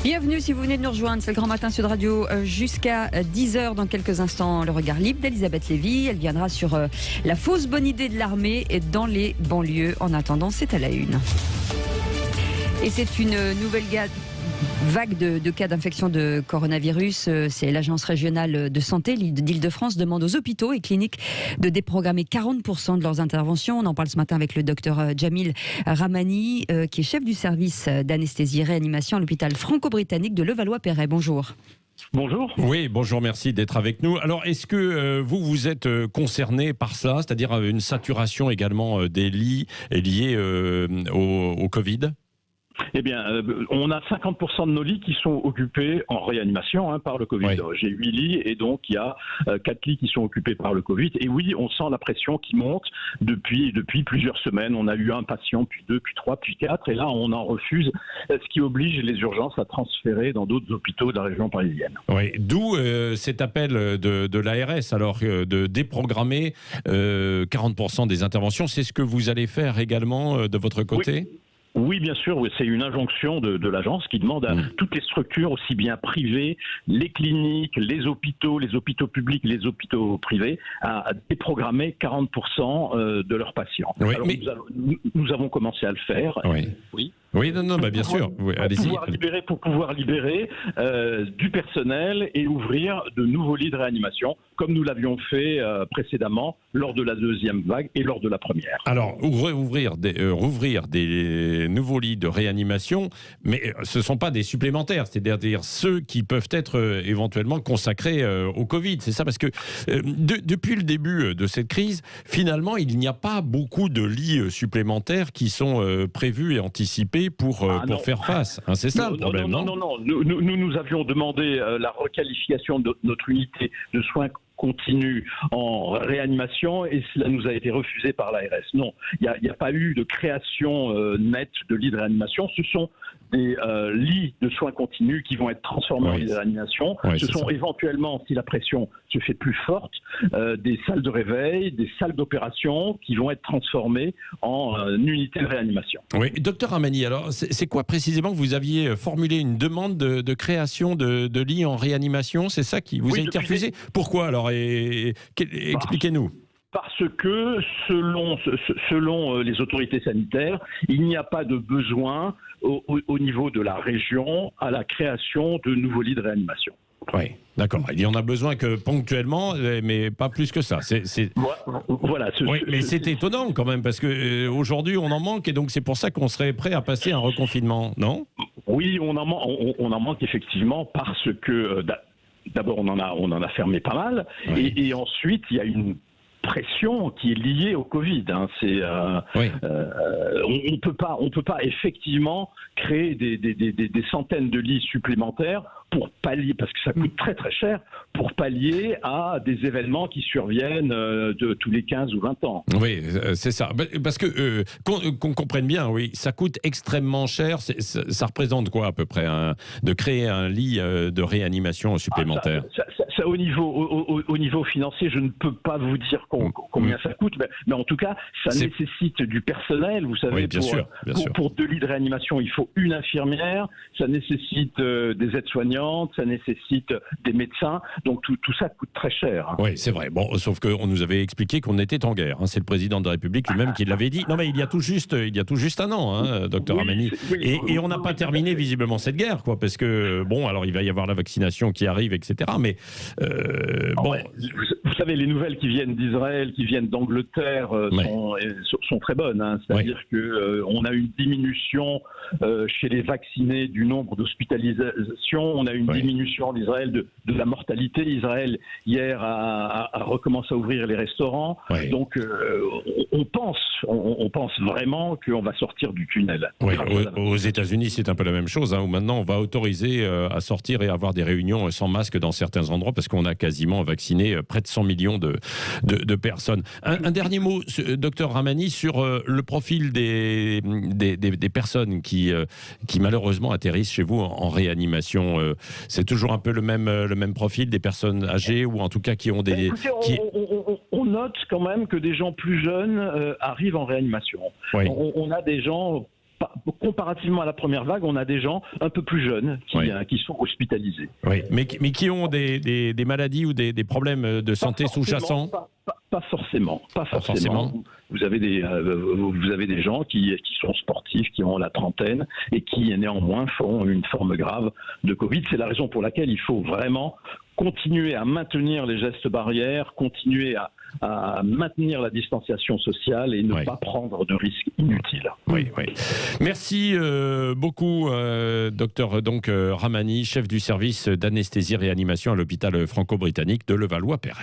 Bienvenue si vous venez de nous rejoindre, c'est le Grand Matin Sud Radio jusqu'à 10h. Dans quelques instants, le regard libre d'Elisabeth Lévy. Elle viendra sur la fausse bonne idée de l'armée dans les banlieues. En attendant, c'est à la une. Et c'est une nouvelle vague de cas d'infection de coronavirus. C'est l'Agence régionale de santé d'Île-de-France demande aux hôpitaux et cliniques de déprogrammer 40% de leurs interventions. On en parle ce matin avec le docteur Jamil Ramani, qui est chef du service d'anesthésie et réanimation à l'hôpital franco-britannique de Levallois-Perret. Bonjour. Bonjour. Oui, bonjour, merci d'être avec nous. Alors, est-ce que vous êtes concerné par ça, c'est-à-dire une saturation également des lits liés au Covid ? Eh bien, on a 50% de nos lits qui sont occupés en réanimation par le Covid. Oui. J'ai 8 lits et donc il y a 4 lits qui sont occupés par le Covid. Et oui, on sent la pression qui monte depuis plusieurs semaines. On a eu un patient, puis 2, puis 3, puis 4. Et là, on en refuse, ce qui oblige les urgences à transférer dans d'autres hôpitaux de la région parisienne. Oui, d'où cet appel de l'ARS, alors de déprogrammer 40% des interventions. C'est ce que vous allez faire également de votre côté ? Oui, bien sûr, c'est une injonction de l'agence qui demande à toutes les structures, aussi bien privées, les cliniques, les hôpitaux publics, les hôpitaux privés, à déprogrammer 40% de leurs patients. Oui, alors, mais... nous avons commencé à le faire. Oui. Oui, non, bien sûr. Oui, allez-y. Pour pouvoir libérer du personnel et ouvrir de nouveaux lits de réanimation, comme nous l'avions fait précédemment lors de la deuxième vague et lors de la première. Alors, rouvrir des nouveaux lits de réanimation, mais ce ne sont pas des supplémentaires, c'est-à-dire ceux qui peuvent être éventuellement consacrés au Covid. C'est ça, parce que depuis le début de cette crise, finalement, il n'y a pas beaucoup de lits supplémentaires qui sont prévus et anticipés pour faire face. C'est ça le problème, non ? Non. Nous avions demandé la requalification de notre unité de soins continue en réanimation et cela nous a été refusé par l'ARS. Non, il n'y a pas eu de création nette de lits de réanimation. Ce sont des lits de soins continus qui vont être transformés en lits de réanimation. Ce sont éventuellement, si la pression se fait plus forte, des salles de réveil, des salles d'opération qui vont être transformées en unités de réanimation. Oui, docteur Ramani, alors c'est quoi précisément que vous aviez formulé une demande de création de lits en réanimation? C'est ça qui vous a été refusé? Pourquoi alors? Expliquez-nous. Parce que, selon les autorités sanitaires, il n'y a pas de besoin au niveau de la région à la création de nouveaux lits de réanimation. Oui, d'accord. Il y en a besoin que ponctuellement, mais pas plus que ça. Voilà. Mais c'est étonnant quand même, parce qu'aujourd'hui, on en manque, et donc c'est pour ça qu'on serait prêt à passer un reconfinement, non? Oui, on en manque effectivement, parce que... D'abord, on en a fermé pas mal, et ensuite, il y a une pression qui est liée au Covid. On peut pas effectivement créer des centaines de lits supplémentaires pour pallier, parce que ça coûte très très cher, pour pallier à des événements qui surviennent de tous les 15 ou 20 ans. Oui, c'est ça. Parce que, qu'on comprenne bien, oui, ça coûte extrêmement cher. Ça représente quoi à peu près, de créer un lit de réanimation supplémentaire? Ça, au niveau financier, je ne peux pas vous dire combien ça coûte, mais en tout cas, ça nécessite du personnel. Vous savez, pour 2 lits de réanimation, il faut une infirmière, ça nécessite des aides-soignantes, ça nécessite des médecins, donc tout ça coûte très cher. Oui, c'est vrai. Bon, sauf qu'on nous avait expliqué qu'on était en guerre. C'est le président de la République lui-même qui l'avait dit. Non, mais il y a tout juste un an, docteur Ramani. Et on n'a pas terminé visiblement cette guerre, quoi, parce que alors il va y avoir la vaccination qui arrive, etc. Mais vous savez, les nouvelles qui viennent d'Israël, qui viennent d'Angleterre, sont très bonnes. C'est-à-dire que on a une diminution chez les vaccinés du nombre d'hospitalisations. On a une diminution en Israël de la mortalité. Israël, hier, a recommencé à ouvrir les restaurants. Donc, on pense vraiment qu'on va sortir du tunnel. Oui, aux États-Unis, c'est un peu la même chose, où maintenant, on va autoriser à sortir et à avoir des réunions sans masque dans certains endroits, parce qu'on a quasiment vacciné près de 100 millions de personnes. Un dernier mot, docteur Ramani, sur le profil des personnes qui malheureusement atterrissent chez vous en réanimation. C'est toujours un peu le même profil des personnes âgées, ou en tout cas qui ont des... On note quand même que des gens plus jeunes arrivent en réanimation. On a des gens comparativement à la première vague, on a des gens un peu plus jeunes qui sont hospitalisés. Oui, mais qui ont des maladies ou des problèmes de santé sous-jacents. Pas forcément. Vous avez des gens qui sont sportifs, qui ont la trentaine et qui néanmoins font une forme grave de Covid. C'est la raison pour laquelle il faut vraiment continuer à maintenir les gestes barrières, continuer à maintenir la distanciation sociale et ne pas prendre de risques inutiles. Oui. Merci beaucoup, docteur Ramani, chef du service d'anesthésie-réanimation à l'hôpital franco-britannique de Levallois-Perret.